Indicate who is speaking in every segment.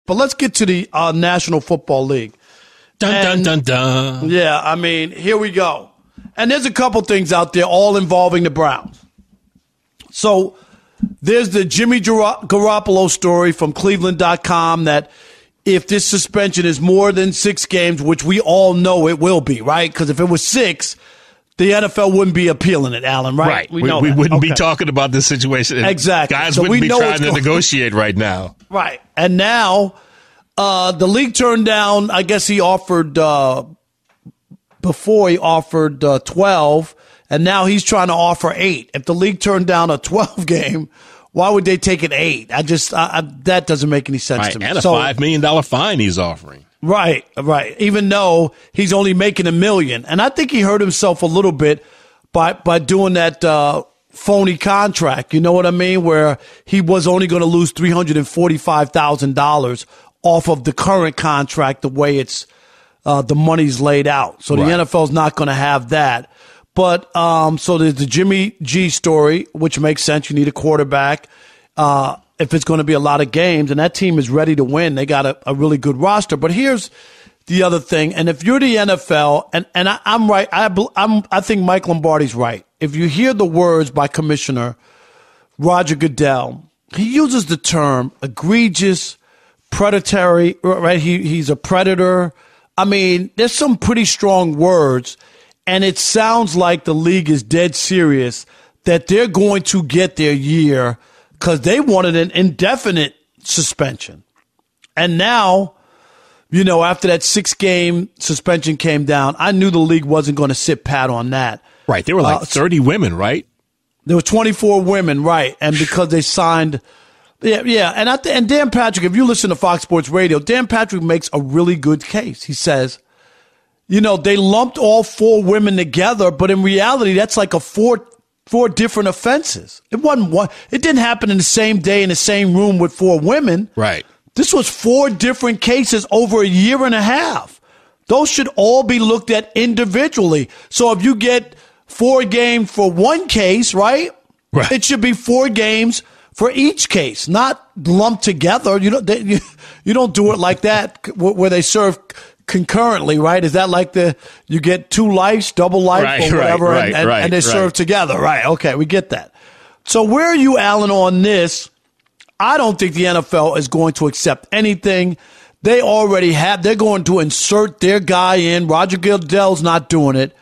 Speaker 1: But let's get to the National Football League.
Speaker 2: Dun, dun, dun, dun.
Speaker 1: Yeah, I mean, here we go. And there's a couple things out there all involving the Browns. So there's the Jimmy Garoppolo story from Cleveland.com that if this suspension is more than 6 games, which we all know it will be, right? Because if it was 6, the NFL wouldn't be appealing it, Alan, right?
Speaker 2: Right. We wouldn't be talking about this situation.
Speaker 1: Exactly.
Speaker 2: Guys
Speaker 1: so
Speaker 2: wouldn't be trying to negotiate right now.
Speaker 1: Right. And now the league turned down, I guess he offered, before he offered 12, and now he's trying to offer 8. If the league turned down a 12 game, why would they take an 8? That doesn't make any sense to me.
Speaker 2: And a $5 million fine he's offering.
Speaker 1: Right. Even though he's only making $1 million. And I think he hurt himself a little bit by doing that phony contract. You know what I mean? Where he was only going to lose $345,000 off of the current contract, the way it's the money's laid out. So the NFL's not going to have that. But so there's the Jimmy G story, which makes sense. You need a quarterback if it's going to be a lot of games, and that team is ready to win. They got a really good roster. But here's the other thing, and if you're the NFL, and I'm right, I think Mike Lombardi's right. If you hear the words by Commissioner Roger Goodell, he uses the term egregious, predatory, right? He's a predator. I mean, there's some pretty strong words. And it sounds like the league is dead serious that they're going to get their year because they wanted an indefinite suspension. And now, after that 6-game suspension came down, I knew the league wasn't going to sit pat on that.
Speaker 2: Right. There were like 30 women, right?
Speaker 1: There were 24 women, right. And because they signed – yeah. And Dan Patrick, if you listen to Fox Sports Radio, Dan Patrick makes a really good case. He says – they lumped all 4 women together, but in reality, that's like four different offenses. It wasn't one. It didn't happen in the same day in the same room with 4 women.
Speaker 2: Right.
Speaker 1: This was 4 different cases over a year and a half. Those should all be looked at individually. So if you get 4 games for one case, right? It should be 4 games for each case, not lumped together. You don't do it like that where they serve concurrently, right? Is that like you get 2 lives, double life, or whatever, and they serve together, right? Okay, we get that. So where are you, Alan, on this? I don't think the NFL is going to accept anything. They already have. They're going to insert their guy in. Roger Goodell's not doing it,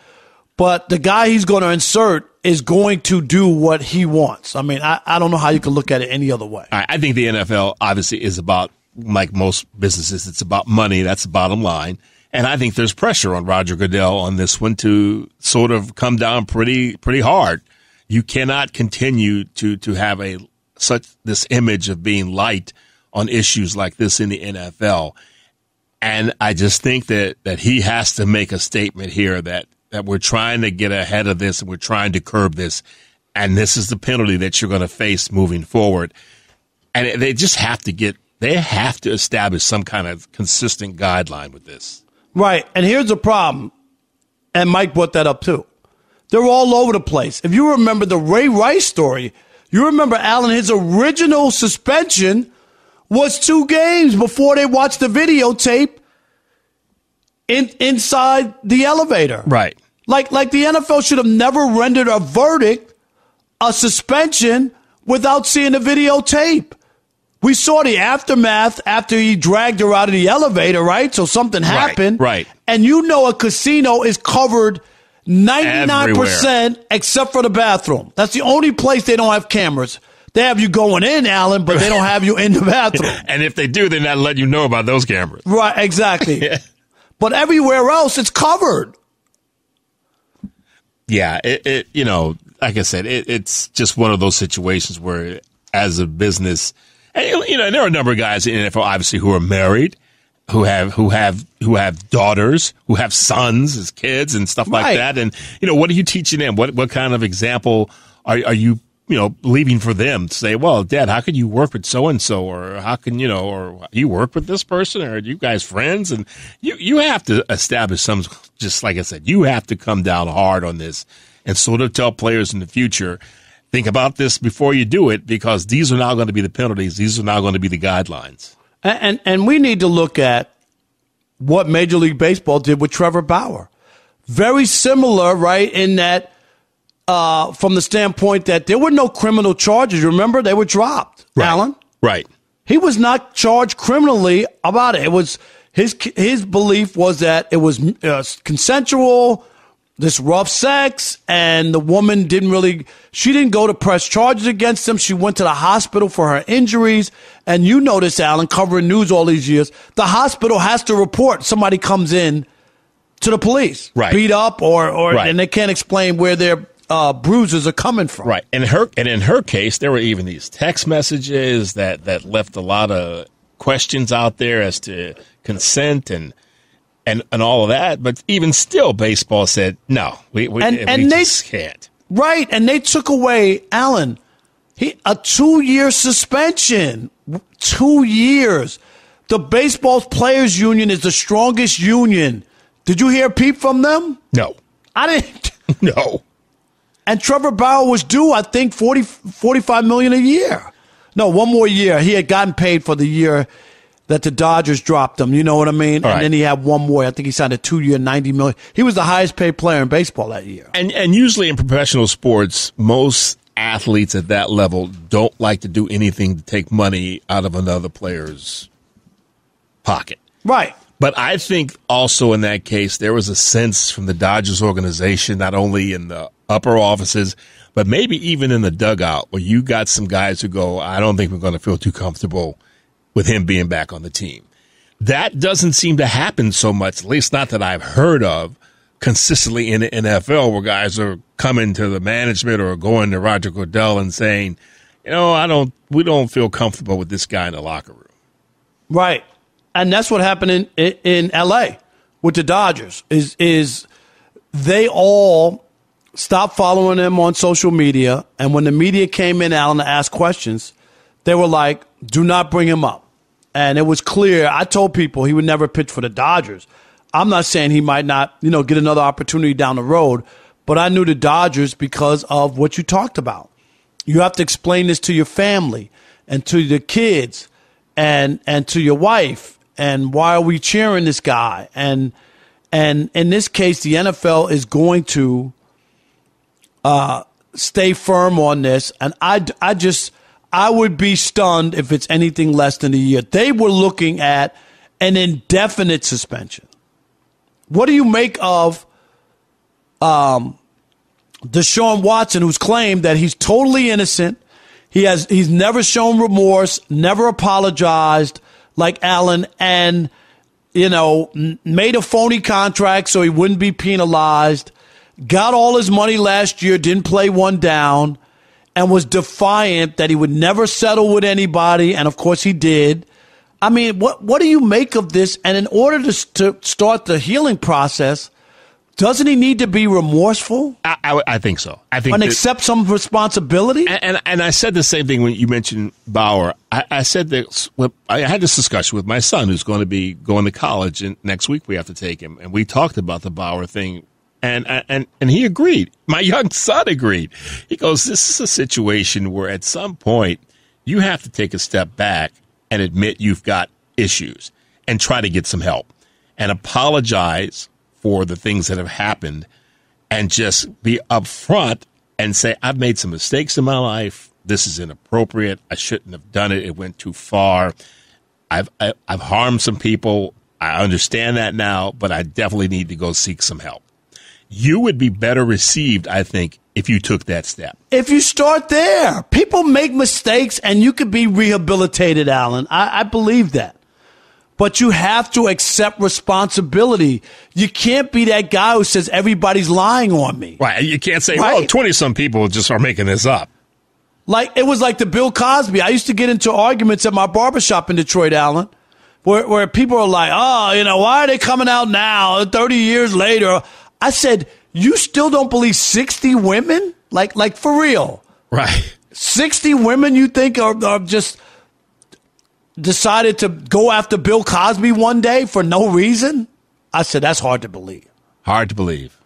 Speaker 1: but the guy he's going to insert is going to do what he wants. I mean, I don't know how you can look at it any other way.
Speaker 2: I think the NFL obviously is about, like most businesses, it's about money. That's the bottom line. And I think there's pressure on Roger Goodell on this one to sort of come down pretty hard. You cannot continue to have this image of being light on issues like this in the NFL. And I just think that he has to make a statement here that we're trying to get ahead of this and we're trying to curb this. And this is the penalty that you're going to face moving forward. And they just have to establish some kind of consistent guideline with this.
Speaker 1: Right. And here's the problem. And Mike brought that up too. They're all over the place. If you remember the Ray Rice story, you remember, Alan, his original suspension was 2 games before they watched the videotape inside the elevator.
Speaker 2: Right.
Speaker 1: Like the NFL should have never rendered a verdict, a suspension, without seeing the videotape. We saw the aftermath after he dragged her out of the elevator, right? So something happened.
Speaker 2: Right.
Speaker 1: And a casino is covered 99% except for the bathroom. That's the only place they don't have cameras. They have you going in, Alan, but they don't have you in the bathroom.
Speaker 2: And if they do, they're not letting you know about those cameras.
Speaker 1: Right, exactly.
Speaker 2: Yeah.
Speaker 1: But everywhere else, it's covered.
Speaker 2: Yeah, like I said, it's just one of those situations where, as a business, and, there are a number of guys in the NFL, obviously, who are married, who have daughters, who have sons as kids and stuff like that. And what are you teaching them? What kind of example are you leaving for them to say, well, Dad, how can you work with so and so, or how can or you work with this person, or are you guys friends? And you have to establish some. Just like I said, you have to come down hard on this and sort of tell players in the future, think about this before you do it, because these are now going to be the penalties. These are now going to be the guidelines.
Speaker 1: And we need to look at what Major League Baseball did with Trevor Bauer. Very similar, right, in that from the standpoint that there were no criminal charges. Remember, they were dropped,
Speaker 2: right.
Speaker 1: Alan.
Speaker 2: Right.
Speaker 1: He was not charged criminally about it. It was his belief was that it was consensual, this rough sex, and the woman she didn't go to press charges against him. She went to the hospital for her injuries. And you notice, Alan, covering news all these years, the hospital has to report somebody comes in to the police,
Speaker 2: right.
Speaker 1: beat up or
Speaker 2: right.
Speaker 1: and they can't explain where their bruises are coming from.
Speaker 2: Right. And in her case, there were even these text messages that left a lot of questions out there as to consent and all of that. But even still, baseball said, no, we just can't.
Speaker 1: Right. And they took away, Alan, a 2-year suspension. 2 years. The Baseball Players Union is the strongest union. Did you hear a peep from them?
Speaker 2: No.
Speaker 1: I didn't.
Speaker 2: No.
Speaker 1: And Trevor Bauer was due, I think, $45 million a year. No, one more year. He had gotten paid for the year that the Dodgers dropped him. You know what I mean?
Speaker 2: All
Speaker 1: and
Speaker 2: right.
Speaker 1: then he had one more. I think he signed a 2-year, $90 million. He was the highest paid player in baseball that year.
Speaker 2: And usually in professional sports, most athletes at that level don't like to do anything to take money out of another player's pocket.
Speaker 1: Right.
Speaker 2: But I think also in that case, there was a sense from the Dodgers organization, not only in the upper offices, but maybe even in the dugout, where you got some guys who go, I don't think we're going to feel too comfortable with him being back on the team. That doesn't seem to happen so much, at least not that I've heard of, consistently in the NFL, where guys are coming to the management or going to Roger Goodell and saying, we don't feel comfortable with this guy in the locker room.
Speaker 1: Right. And that's what happened in L.A. with the Dodgers is they all stopped following him on social media. And when the media came in, Alan, to ask questions, they were like, do not bring him up. And it was clear. I told people he would never pitch for the Dodgers. I'm not saying he might not, get another opportunity down the road, but I knew the Dodgers because of what you talked about. You have to explain this to your family and to the kids and to your wife. And why are we cheering this guy? And in this case, the NFL is going to stay firm on this. And I would be stunned if it's anything less than a year. They were looking at an indefinite suspension. What do you make of Deshaun Watson, who's claimed that he's totally innocent? He's never shown remorse, never apologized, like Allen, and made a phony contract so he wouldn't be penalized. Got all his money last year, didn't play one down, and was defiant that he would never settle with anybody. And of course, he did. I mean, what do you make of this? And in order to start the healing process, doesn't he need to be remorseful?
Speaker 2: I think so. I think
Speaker 1: and accept some responsibility.
Speaker 2: And I said the same thing when you mentioned Bauer. I said that I had this discussion with my son, who's going to be going to college, and next week we have to take him. And we talked about the Bauer thing, and he agreed. My young son agreed. He goes, "This is a situation where at some point you have to take a step back and admit you've got issues and try to get some help and apologize for the things that have happened and just be upfront and say, I've made some mistakes in my life. This is inappropriate. I shouldn't have done it. It went too far. I've harmed some people. I understand that now, but I definitely need to go seek some help." You would be better received, I think, if you took that step.
Speaker 1: If you start there, people make mistakes and you could be rehabilitated, Alan. I believe that. But you have to accept responsibility. You can't be that guy who says everybody's lying on me.
Speaker 2: Right. You can't say,
Speaker 1: right?
Speaker 2: 20-some people just are making this up.
Speaker 1: Like, it was like the Bill Cosby. I used to get into arguments at my barbershop in Detroit, Alan, where people are like, why are they coming out now, 30 years later? I said, you still don't believe 60 women? Like for real.
Speaker 2: Right.
Speaker 1: 60 women you think are just decided to go after Bill Cosby one day for no reason? I said, that's hard to believe.
Speaker 2: Hard to believe.